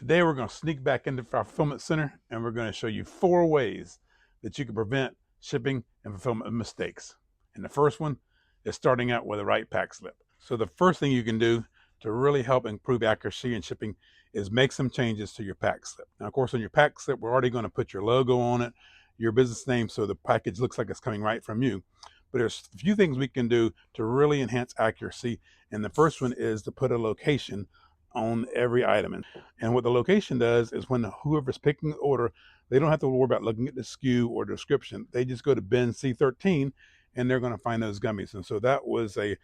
Today we're going to sneak back into our fulfillment center and we're going to show you 4 ways that you can prevent shipping and fulfillment mistakes. And the first one is starting out with the right pack slip. So the first thing you can do to really help improve accuracy in shipping is make some changes to your pack slip. Now, of course, on your pack slip, we're already going to put your logo on it, your business name, so the package looks like it's coming right from you. But there's a few things we can do to really enhance accuracy. And the first one is to put a location on every item. And what the location does is when whoever's picking the order, they don't have to worry about looking at the SKU or description. They just go to bin C13 and they're going to find those gummies. And so that was a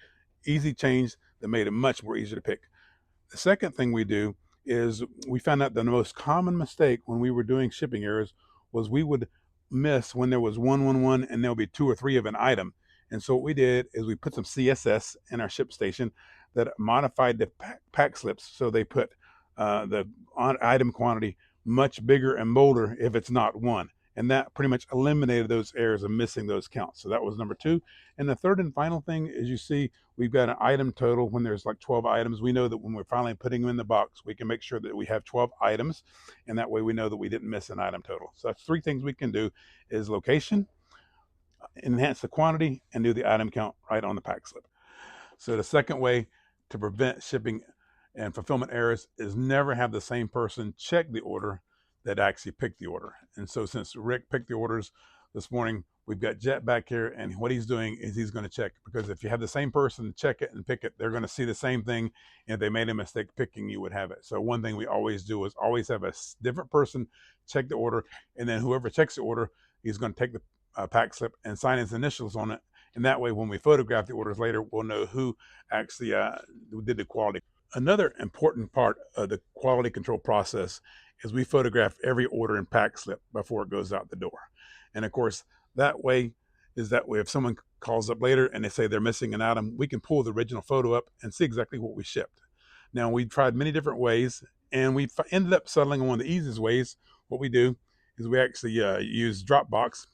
easy change that made it much more easier to pick. The second thing we do is we found out the most common mistake when we were doing shipping errors was we would miss when there was 111 and there'll be 2 or 3 of an item. And so what we did is we put some CSS in our ship station that modified the pack slips so they put the item quantity much bigger and bolder if it's not 1. And that pretty much eliminated those errors of missing those counts. So that was number 2. And the third and final thing is you see we've got an item total when there's like 12 items. We know that when we're finally putting them in the box, we can make sure that we have 12 items. And that way we know that we didn't miss an item total. So that's 3 things we can do is location, enhance the quantity, and do the item count right on the pack slip. So the second way to prevent shipping and fulfillment errors is never have the same person check the order that actually picked the order. And so since Rick picked the orders this morning, we've got Jet back here, and what he's doing is he's going to check, because if you have the same person check it and pick it, they're going to see the same thing, and if they made a mistake picking, you would have it. So one thing we always do is always have a different person check the order, and then whoever checks the order, he's going to take the pack slip and sign his initials on it. And that way, when we photograph the orders later, we'll know who actually did the quality. Another important part of the quality control process is we photograph every order and pack slip before it goes out the door. And of course, that way if someone calls up later and they say they're missing an item, we can pull the original photo up and see exactly what we shipped. Now, we tried many different ways, and we ended up settling on one of the easiest ways. What we do is we actually use Dropbox.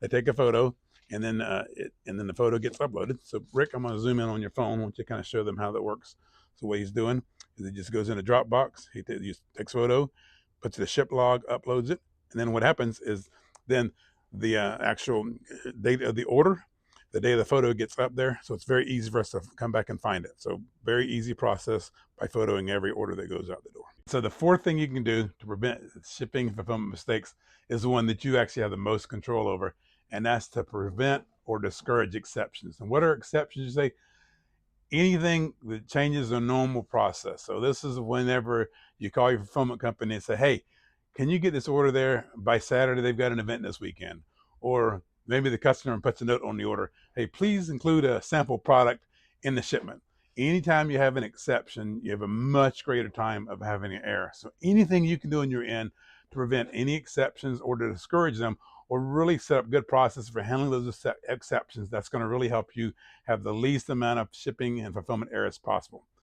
They take a photo, and then the photo gets uploaded. So Rick, I'm going to zoom in on your phone. I want you to kind of show them how that works. So what he's doing is he just goes into Dropbox. He takes photo, puts the ship log, uploads it, and then what happens is then the actual date of the order, the day of the photo gets up there. So it's very easy for us to come back and find it. So very easy process by photoing every order that goes out the door. So the fourth thing you can do to prevent shipping and fulfillment mistakes is the one that you actually have the most control over, and that's to prevent or discourage exceptions. And what are exceptions? You say anything that changes a normal process. So this is whenever you call your fulfillment company and say, hey, can you get this order there by Saturday? They've got an event this weekend. Or maybe the customer puts a note on the order, hey, please include a sample product in the shipment. Anytime you have an exception, you have a much greater time of having an error. So anything you can do on your end to prevent any exceptions or to discourage them, or really set up good process for handling those exceptions, that's going to really help you have the least amount of shipping and fulfillment errors possible.